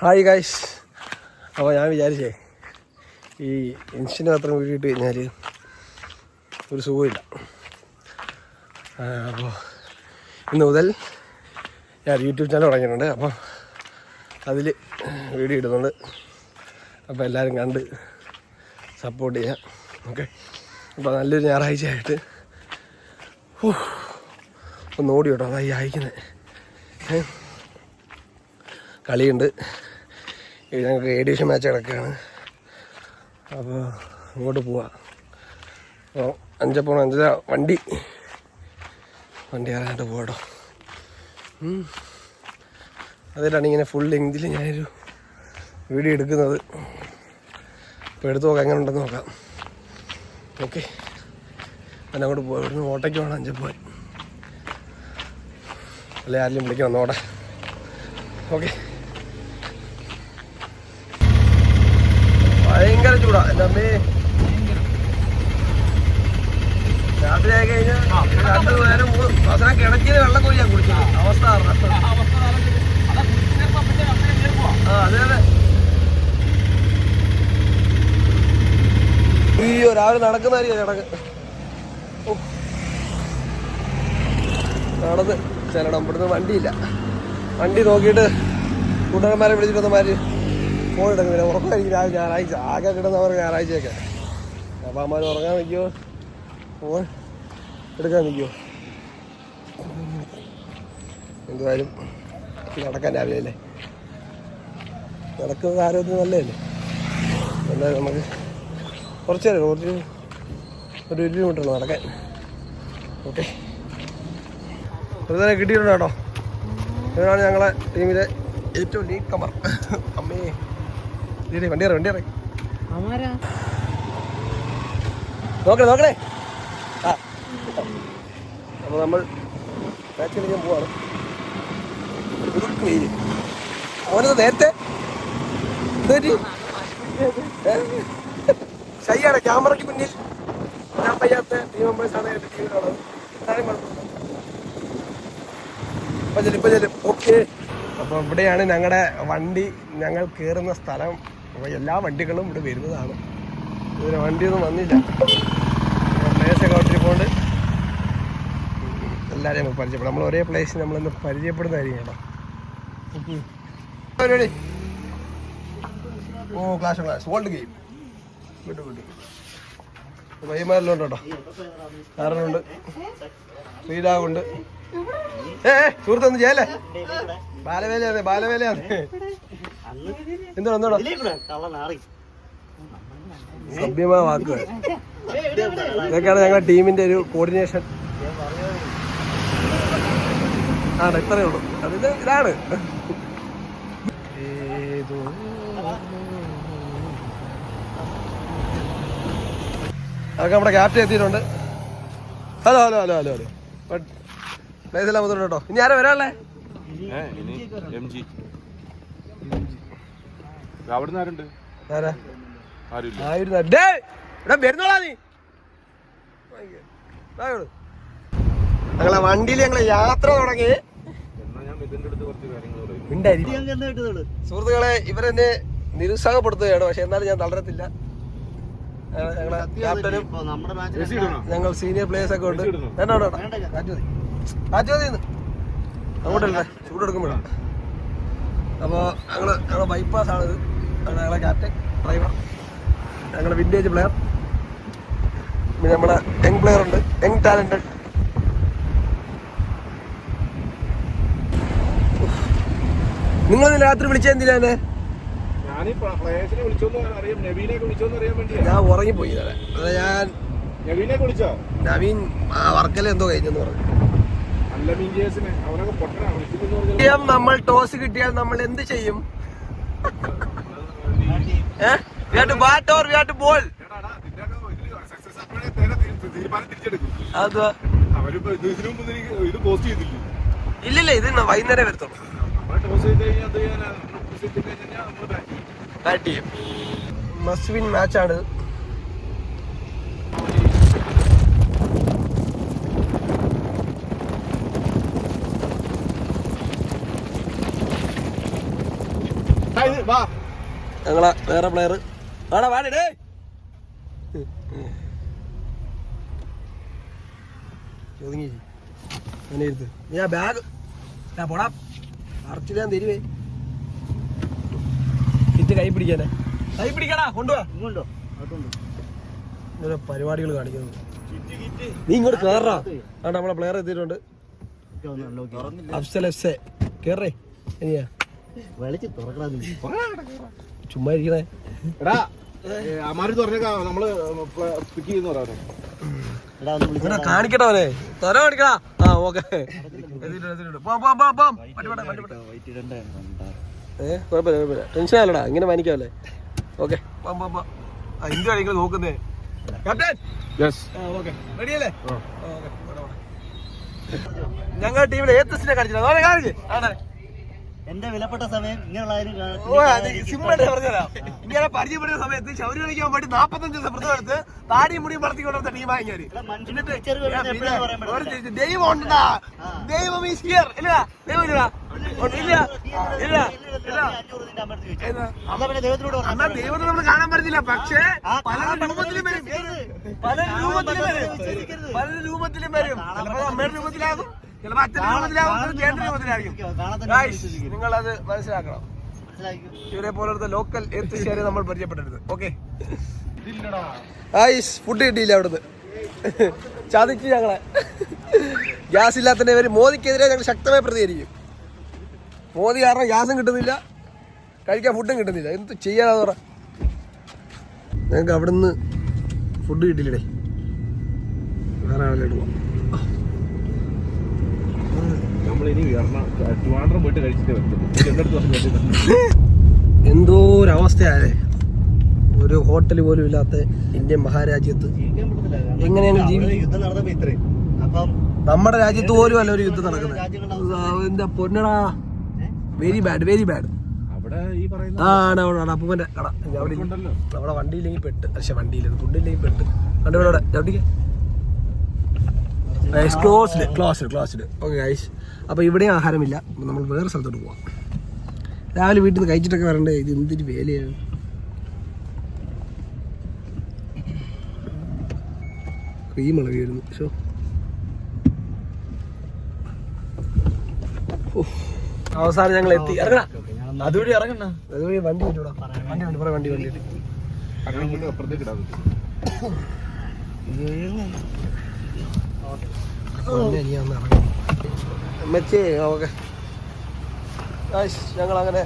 Hi guys. അപ്പോൾ ഞാൻ വിചാരിച്ചേ ഈ ഇൻസ്റ്റൻ്റ് മാത്രം വീട്ടിട്ട് കഴിഞ്ഞാൽ ഒരു സുഖമില്ല. അപ്പോൾ ഇന്ന് മുതൽ ഞാൻ യൂട്യൂബ് ചാനൽ തുടങ്ങിയിട്ടുണ്ട്. അപ്പോൾ അതിൽ വീഡിയോ ഇടുന്നുണ്ട്. അപ്പോൾ എല്ലാവരും കണ്ട് സപ്പോർട്ട് ചെയ്യാം. ഓക്കെ. അപ്പോൾ നല്ലൊരു ഞായറാഴ്ചയായിട്ട് ഒന്ന് ഓടി കേട്ടോ. അതായി അയക്കുന്നത് കളിയുണ്ട്. ഞങ്ങൾക്ക് എ ഡിവിഷൻ മാച്ച് കിടക്കുകയാണ്. അപ്പോൾ അങ്ങോട്ട് പോവാം. അപ്പോൾ 5:05 വണ്ടി ഇറങ്ങിയിട്ട് പോകട്ടോ. അതിലാണ് ഇങ്ങനെ ഫുൾ ലെങ്തിൽ ഞാനൊരു വീഡിയോ എടുക്കുന്നത്. അപ്പോൾ എടുത്ത് നോക്കാം, എങ്ങനെ ഉണ്ടെന്ന് നോക്കാം. ഓക്കെ. ഞാൻ അങ്ങോട്ട് പോകാം. ഇവിടുന്ന് ഓട്ടയ്ക്ക് വേണം 5 പോകാൻ. അല്ലെ ആരെങ്കിലും വിളിക്കണം നോട്ടെ. ഓക്കെ. ഭയങ്കര ചൂടാ എൻ്റെ അമ്മേ. രാത്രിയായി കഴിഞ്ഞാൽ 2 നേരം 3 അവസരം കിടക്കിയത് വെള്ളം കോരിയാ കുടിച്ചത്. അവസ്ഥ അതെ അതെ. അയ്യോ, രാവിലെ നടക്കുന്നതായിരിക്കും കിടക്ക്. നടന്ന് ചെല്ലണം. ഇവിടുന്ന് വണ്ടിയില്ല. വണ്ടി നോക്കിയിട്ട് കൂട്ടുകാരന്മാരെ വിളിച്ചിട്ടൊന്നമാര് ഫോൺ എടുക്കുന്നില്ല. ഉറക്കമായിരിക്കും രാവിലെ ഞായറാഴ്ച. ആകെ കിടന്നവർ ഞായറാഴ്ചയൊക്കെ. അപ്പം അമ്മമാർ ഉറങ്ങാൻ നിൽക്കുമോ, ഫോൺ എടുക്കാൻ നിൽക്കുമോ? എന്തായാലും നടക്കാൻ രാവിലെ അല്ലേ. നടക്കുന്നത് ആരോഗ്യത്തിന് നല്ലതല്ലേ. എന്തായാലും നമുക്ക് കുറച്ച് നേരം ഒരു 1 കിലോമീറ്റർ നടക്കാൻ. ഓക്കെ. വെറുതെ കിട്ടിയിട്ടുണ്ട് കേട്ടോ. ഇവരാണ് ഞങ്ങളെ ടീമിലെ ഏറ്റവും ലീഡ് കമർ. അമ്മേ വണ്ടി ഇറങ്ങി നോക്കണേ. അപ്പോൾ നമ്മൾ മാച്ച് കളിക്കാൻ പോവാണ്. വെയിൽ ഓനത് നേരത്തെ ശരിയാണ്. ക്യാമറയ്ക്ക് മുന്നിൽ ഞാൻ പയ്യാത്ത ടീം മെമ്പേഴ്സാണ് എൻ്റെ ടീമിലുള്ളത്. ഇപ്പം ചെല്ലും. ഓക്കെ. അപ്പോൾ ഇവിടെയാണ് ഞങ്ങളുടെ വണ്ടി ഞങ്ങൾ കയറുന്ന സ്ഥലം. അപ്പോൾ എല്ലാ വണ്ടികളും ഇവിടെ വരുന്നതാണ്. ഇതിന് വണ്ടിയൊന്നും വന്നില്ല. പ്ലേസൊക്കെ ഒട്ടിരിപ്പോണ്ട് എല്ലാവരെയും നമുക്ക് പരിചയപ്പെടാം. നമ്മൾ ഒരേ പ്ലേസ് നമ്മളിന്ന് പരിചയപ്പെടുന്നതായിരിക്കും കേട്ടോ. പരിപാടി ക്ലാഷ് വേൾഡ് ഗെയിം വിട്ടു പയ്യന്മാരെല്ലാം ഉണ്ട് കേട്ടോ. കാരണമുണ്ട്, ശ്രീരാഗുണ്ട്. സുഹൃത്തൊന്നും ചെയ്യല്ലേ. ബാലവേലയാണ്. എന്തോടാ സഭ്യമായ വാക്കുകൾ. ഇതൊക്കെയാണ് ഞങ്ങളുടെ ടീമിന്റെ ഒരു കോർഡിനേഷൻ. ആണ്, ഇത്രയേ ഉള്ളൂ. അതിന് ഇതാണ്. അതൊക്കെ നമ്മുടെ ക്യാപ്റ്റൻ എത്തിയിട്ടുണ്ട്. ഹലോ പ്ലേസെല്ലാം വന്നിട്ടുണ്ട് കേട്ടോ. ഇനി ആരാ വരാനുള്ളേ? വരുന്നോളാ നീ. ഞങ്ങളെ വണ്ടിയിൽ ഞങ്ങളെ യാത്ര തുടങ്ങി. സുഹൃത്തുക്കളെ, ഇവരെന്നെ നിരുത്സാഹപ്പെടുത്തുകയാണ്. പക്ഷെ എന്നാലും ഞാൻ തളരത്തില്ല. ഞങ്ങളെ ക്യാപ്റ്റനും ഞങ്ങൾ സീനിയർ പ്ലേയേഴ്സ് ഒക്കെ ഉണ്ട്. അങ്ങോട്ടല്ലേ ചൂടെടുക്കുമ്പോഴാണ്. അപ്പോൾ ഞങ്ങളെ ബൈപ്പാസ് ആണിത്. ഞങ്ങളെ ക്യാപ്റ്റൻ, ഡ്രൈവർ, ഞങ്ങളുടെ വിൻറ്റേജ് പ്ലെയർ, പിന്നെ നമ്മുടെ യങ് പ്ലെയർ ഉണ്ട്, യങ് ടാലന്റഡ്. നിങ്ങൾ രാത്രി വിളിച്ചെന്തിനാ എന്നെ? ഞാൻ ഉറങ്ങിപ്പോയി. ഞാൻ നവീൻ വർക്കല എന്തോ കഴിഞ്ഞെന്ന് പറഞ്ഞു. നമ്മൾ ടോസ് കിട്ടിയാൽ നമ്മൾ എന്ത് ചെയ്യും? ഇല്ലില്ല, ഇത് വൈകുന്നേരം വരത്തുള്ളൂ. ബാറ്റ് ചെയ്യും. മസ്റ്റ് വിൻ മാച്ചാണ്. ഞങ്ങളെ വേറെ പ്ലെയർ ആടാ വാടേ ഒതുങ്ങി അങ്ങനെ ഇരുത്ത് ഞാൻ ബാഗ് ഞാൻ പോടാ അറച്ചിട്ട് ഞാൻ തരുവേ കിറ്റ് കൈ പിടിക്കാനേ കൈ പിടിക്കടാ കൊണ്ടുപോവാ ഇങ്ങനെ പരിപാടികൾ കാണിക്കുന്നത് നീ ഇങ്ങോട്ട് കേറാ ആണ്ട് നമ്മളെ പ്ലെയർ എത്തിയിട്ടുണ്ട് അഫ്സൽ എഫ് കേറേ ഇനിയാ ചുമ്മാ ഇരിക്കണേ കാണിക്കട്ടോ അവനെ തൊര കാണിക്കടാ ആ ഓക്കെ കുഴപ്പമില്ല ടെൻഷൻ ആലടാ ഇങ്ങനെ മാനിക്കാവല്ലേ ഓക്കെ ഇന്ത്യ കളികൾ നോക്കുന്നേ ക്യാപ്റ്റൻ റെഡിയല്ലേ ഞങ്ങളുടെ ടീമിലെ ഏത്തസിനെ കളിച്ചില്ല കാണിച്ച് ആണേ എന്റെ വിലപ്പെട്ട സമയം ഇങ്ങനെ പരിചയപ്പെടുന്ന സമയത്ത് ശൗര്യ കളിക്കാൻ വേണ്ടി 45 ദിവസം വ്രതം എടുത്ത് താടിയും മുടിയും വളർത്തിക്കൊണ്ടിരുന്ന ടീമായി ഞാൻ ദൈവം ഉണ്ടാ ദൈവം ഈസ് ഹിയർ ഇല്ല ദൈവം ഇല്ല ഇല്ല എന്നാ ദൈവത്തെ നമ്മൾ കാണാൻ പറ്റില്ല പക്ഷേ പല രൂപത്തിലും വരും പല രൂപത്തിലും വരും ചിലപ്പോൾ അമ്മയുടെ രൂപത്തിലാകും ചിലപ്പോൾ അച്ഛൻ്റെ രൂപത്തിലാകും ചേട്ടൻ്റെ രൂപത്തിലായിരിക്കും നിങ്ങളത് മനസ്സിലാക്കണം ഇവരെ പോലത്തെ ലോക്കൽ എത്തിച്ചേരെ നമ്മൾ പരിചയപ്പെടരുത് ഓക്കെ ഫുഡ് കിട്ടിയില്ല അവിടുന്ന് ചതിച്ചു ഞങ്ങളെ ഗ്യാസ് ഇല്ലാത്തതിന്റെ പേര് മോദിക്കെതിരെ ഞങ്ങൾ ശക്തമായി പ്രതികരിക്കും മോദി കാരണം ഗ്യാസും കിട്ടുന്നില്ല കഴിക്കാൻ ഫുഡും കിട്ടുന്നില്ല എന്ത് ചെയ്യാനാന്ന് പറ ഞങ്ങൾക്ക് അവിടുന്ന് ഫുഡ് കിട്ടിയില്ലേ വേറെ ആളിലോട്ട് പോവാം എന്തോ ഒരവസ്ഥയാലേ ഒരു ഹോട്ടൽ പോലും ഇല്ലാത്ത ഇന്ത്യൻ മഹാരാജ്യത്ത് എങ്ങനെയാണ് നമ്മുടെ രാജ്യത്ത് പോലും അല്ല ഒരു യുദ്ധം നടക്കുന്നത് എന്താ പൊന്നടാ വെരി ബാഡ് ആണ് അപ്പൂപ്പന്റെ കട അവിടെ നമ്മുടെ വണ്ടിയില്ലെങ്കിൽ പെട്ട് പക്ഷെ വണ്ടിയില്ല ഫുഡില്ലെങ്കിൽ പെട്ട് കണ്ടുവിടെ ചവിട്ടിക്ക് ക്ലോസ്ഡ് ഓക്കെ ഗൈസ് അപ്പോൾ ഇവിടെയും ആഹാരമില്ല നമ്മൾ വേറെ സ്ഥലത്തോട്ട് പോവാം രാവിലെ വീട്ടിൽ നിന്ന് കഴിച്ചിട്ടൊക്കെ വരണ്ടേ ഇത് എന്തൊരു വേലയാണ് ക്രീമാണ് വീഴുന്നു ഷോ അവസാനം ഞങ്ങൾ എത്തി ഇറങ്ങണ അതുവഴി ഇറങ്ങണ അതുവഴി വണ്ടി കിട്ടൂടാ വണ്ടി ഓക്കെ ഞങ്ങളങ്ങനെ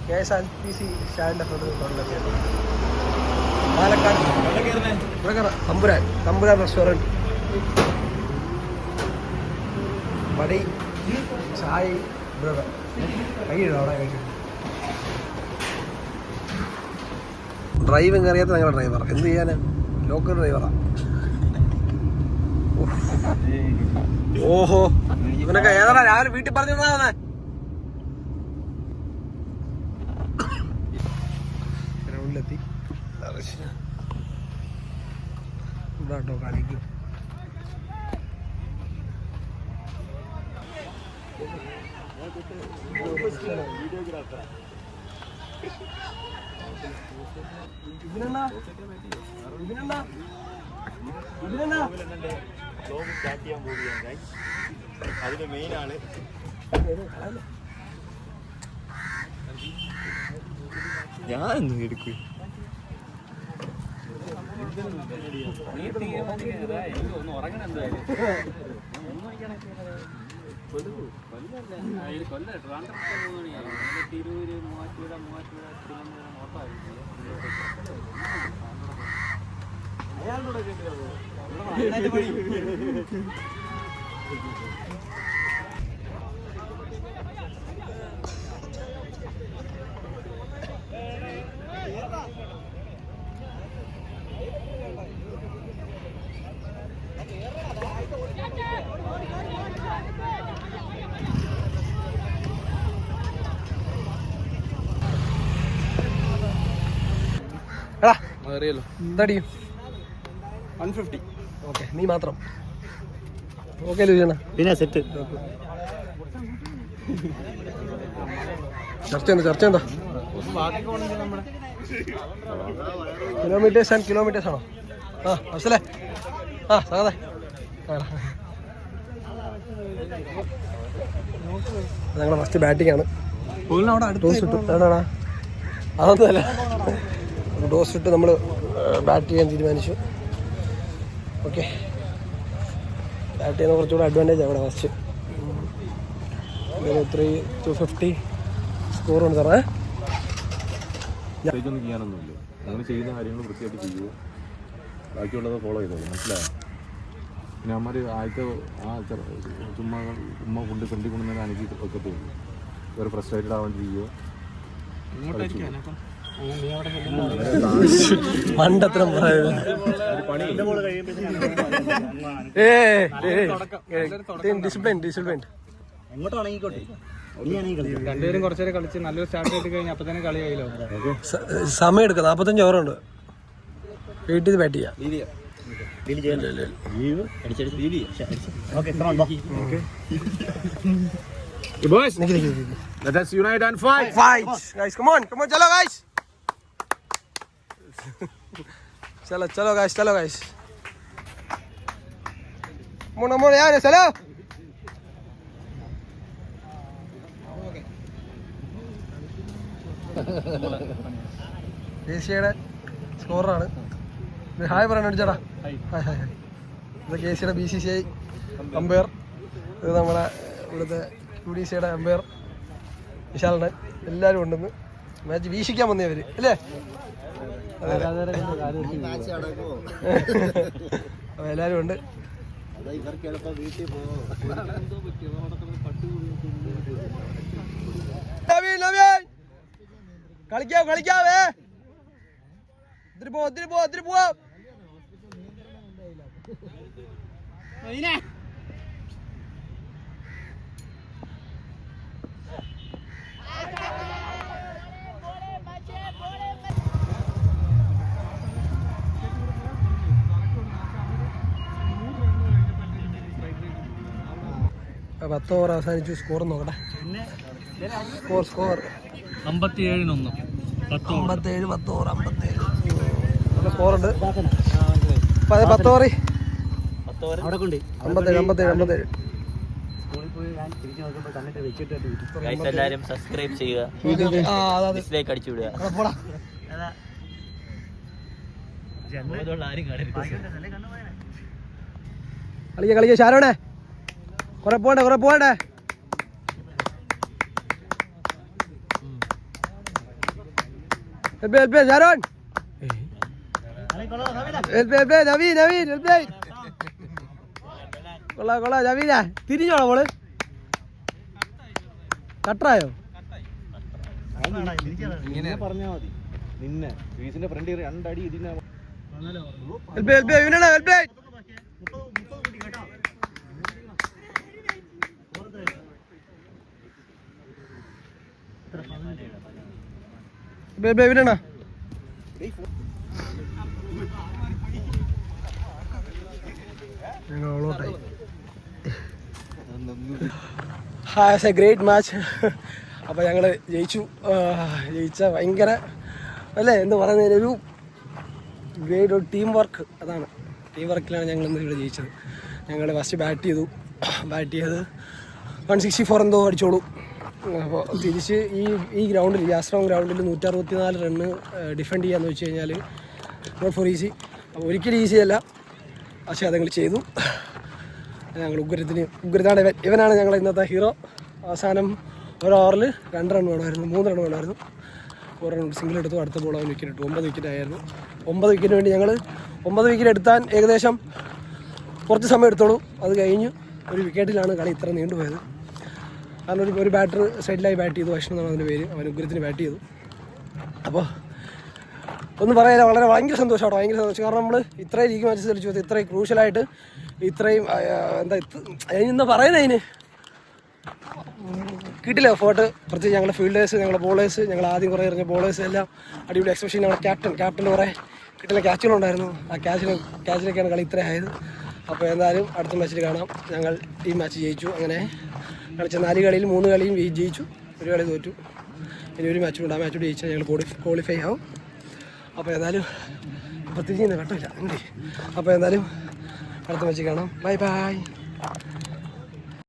KSRTC സ്റ്റാൻഡിൻ്റെ ഫ്രണ്ട് പാലക്കാട് തമ്പുരാൻ റെസ്റ്റോറൻറ്റ് വടി ചായ ബ്രദർ കൈയിടും അവിടെ കഴിക്കും ഡ്രൈവിങ് അറിയാത്ത ഞങ്ങളുടെ ഡ്രൈവർ എന്ത് ചെയ്യാനാ ലോക്കൽ ഡ്രൈവറാ ഓഹോ ഇവനൊക്കെ ഏതാ രാവിലെ വീട്ടിൽ പറഞ്ഞിട്ടുണ്ടാവുന്നേ ഗ്രൗണ്ടിലെത്തി ഇതാട്ടോ കളിക്കും അതിന്റെ മെയിൻ ആണ് ഞാനൊന്നും എടുക്കും എന്താടി 150 ഓക്കെ നീ മാത്രം ഓക്കെ ലൂചന പിന്നെ സെറ്റ് ചർച്ച എന്താ കിലോമീറ്റേഴ്സ് ആൻഡ് കിലോമീറ്റേഴ്സ് ആണോ? ആ മനസ്സിലേ. ആ സാറേ ഞങ്ങളുടെ ഫസ്റ്റ് ബാറ്റിംഗ് ആണ്. ടോസ് ഇട്ടു. എവിടെയാണോ? അതൊന്നുമല്ല, ടോസ് ഇട്ട് നമ്മൾ ബാറ്റ് ചെയ്യാൻ തീരുമാനിച്ചു. ഓക്കെ, ബാറ്റ് ചെയ്യുന്ന കുറച്ചുകൂടെ അഡ്വാൻറ്റേജ് അവിടെ ഫസ്റ്റ്. 250 സ്കോറുണ്ട് സാറേ. ഒന്നും ചെയ്യാനൊന്നുമില്ല. നിങ്ങൾ ചെയ്യുന്ന കാര്യങ്ങൾ വൃത്തിയായിട്ട് ചെയ്യുക, ബാക്കിയുള്ളത് ഫോളോ ചെയ്തോളൂ. മനസ്സിലായോ? പിന്നെ അമ്മമാർ ആദ്യത്തെ ചുമ്മാ കൊണ്ട് ഫ്രണ്ടിൽ കൊണ്ടുവന്നാൽ എനിക്ക് ഒക്കെ തോന്നും. വേറെ ഫ്രസ്ട്രേറ്റഡ് ആവാൻ ചെയ്യുക. മണ്ടത്തരം ഡിസിപ്ലിൻ. രണ്ടുപേരും കുറച്ചേരം കളിച്ച് നല്ലൊരു സ്റ്റാർട്ട് ചെയ്ത് കഴിഞ്ഞാൽ അപ്പൊ തന്നെ കളി ആയില്ലോ. സമയം എടുക്കാം. 45 ഓവറുണ്ട്. വെയിറ്റ് ചെയ്ത് ബാറ്റ് ചെയ്യാം. Let us unite and fight. Guys, come on, chalo guys. Chalo guys. Come on, yaar, chalo. കേസിയുടെ സ്കോറാണ്. ഹായ് പറയാൻ അടിച്ചാടാ. ഹായ്. ഇത് കേസിയുടെ BCCI അമ്പയർ. ഇത് നമ്മുടെ ഇവിടുത്തെ UDCയുടെ അമ്പയർ വിശാലണ്ണൻ. എല്ലാവരും ഉണ്ടെന്ന്. മാച്ച് വീക്ഷിക്കാൻ വന്നവർ അല്ലേ? അപ്പോൾ എല്ലാവരും ഉണ്ട്. കളിക്കാവേ. ഒത്തിരി പോവാ. പത്ത് ഓവർ അവസാനിച്ചു. സ്കോർ നോക്കട്ടെ. സ്കോർ 57-1. 57 10 ഓവർ 57 നല്ല സ്കോറുണ്ട്. 10 ഓവർ 57. എല്ലാവരും സബ്സ്ക്രൈബ് ചെയ്യുക, ഡിസ്ലൈക്ക് അടിച്ചു വിടുക. കളിക്ക ഷാരോണേ. കുറെ പോകണ്ടേ. ഷാരോൺ നവീൻ കൊള്ളാ നവീന. തിരിഞ്ഞോളാ മോള്. കട്ടറായോ? പറഞ്ഞാൽ മതി. നിന്നെ ഫീസിന്റെ ഫ്രണ്ട് 2 അടി ഇതിനെ വിടണ. Has a great match. അപ്പോൾ ഞങ്ങൾ ജയിച്ച ഭയങ്കര അല്ലേ എന്ന് പറയുന്നതിന് ഒരു ഗ്രേറ്റ് ഒരു ടീം വർക്ക്. അതാണ് ടീം വർക്കിലാണ് ഞങ്ങൾ ഇന്ന് ഇവിടെ ജയിച്ചത്. ഞങ്ങൾ ഫസ്റ്റ് ബാറ്റ് ചെയ്ത് 164 എന്തോ അടിച്ചോളൂ. അപ്പോൾ തിരിച്ച് ഈ ഗ്രൗണ്ടിൽ ജാസ്ട്രോങ് ഗ്രൗണ്ടിൽ 164 റണ്ണ് ഡിഫെൻഡ് ചെയ്യാന്ന് വെച്ച് കഴിഞ്ഞാൽ നോട്ട് ഫോർ ഈസി. അപ്പോൾ ഒരിക്കലും ഈസി അല്ല, പക്ഷേ അതങ്ങൾ ചെയ്തു. ഞങ്ങൾ ഉഗ്രതാണ് ഇവനാണ് ഞങ്ങൾ ഇന്നത്തെ ഹീറോ. അവസാനം ഒരു ഓവറിൽ 2 റൺ വേണമായിരുന്നു, 3 റൺ വേണമായിരുന്നു. 4 റൺ സിംഗിൾ എടുത്തു. അടുത്ത ബോൾ അവൻ വിക്കറ്റ് ഇട്ടു. 9 വിക്കറ്റ് ആയിരുന്നു. 9 വിക്കറ്റിന് വേണ്ടി ഞങ്ങൾ 9 വിക്കറ്റ് എടുത്താൻ ഏകദേശം കുറച്ച് സമയം എടുത്തോളൂ. അത് കഴിഞ്ഞ് ഒരു വിക്കറ്റിലാണ് കളി ഇത്ര നീണ്ടുപോയത്. കാരണം ഒരു ബാറ്റർ സൈഡിലായി ബാറ്റ് ചെയ്തു. വൈഷ്ണവ് എന്നാണ് അവൻ്റെ പേര്. അവൻ ഉഗ്രത്തിന് ബാറ്റ് ചെയ്തു. അപ്പോൾ ഒന്നും പറയാനില്ല, ഭയങ്കര സന്തോഷമാണ്. ഭയങ്കര സന്തോഷം. കാരണം നമ്മൾ ഇത്രയും ലീഗ് മാച്ചസ് കളിച്ചു, ഇത്രയും ക്രൂഷ്യലായിട്ട് ഇത്രയും എന്താ പറയുന്നതിന് കിട്ടില്ല എഫേർട്ട്. പ്രത്യേകിച്ച് ഞങ്ങളുടെ ഫീൽഡേഴ്സ്, ഞങ്ങളുടെ ബോളേഴ്സ്, ഞങ്ങൾ ആദ്യം കുറേ എറിഞ്ഞ ബോളേഴ്സ് എല്ലാം അടിപൊളി. എക്സ്പെഷ്യലി ഞങ്ങളുടെ ക്യാപ്റ്റൻ കുറേ കിട്ടുന്ന ക്യാച്ചുകളുണ്ടായിരുന്നു. ആ ക്യാച്ചിലൊക്കെയാണ് കളി ഇത്ര ആയത്. അപ്പോൾ എന്തായാലും അടുത്ത മാച്ചിൽ കാണാം. ഞങ്ങൾ ടീം മാച്ച് ജയിച്ചു. അങ്ങനെ കളിച്ച 4 കളിയിൽ 3 കളിയും ജയിച്ചു, 1 കളി തോറ്റു. ഇനി ഒരു മാച്ച് ഉണ്ട്. ആ മാച്ച് കൂടി ജയിച്ചാൽ ഞങ്ങൾ ക്വാളിഫൈ ആവും. അപ്പോൾ ഏതായാലും പ്രത്യേകിച്ച് ഘട്ടമില്ല. അപ്പോൾ ഏതായാലും അടുത്ത മാച്ച് കാണാം. Bye bye.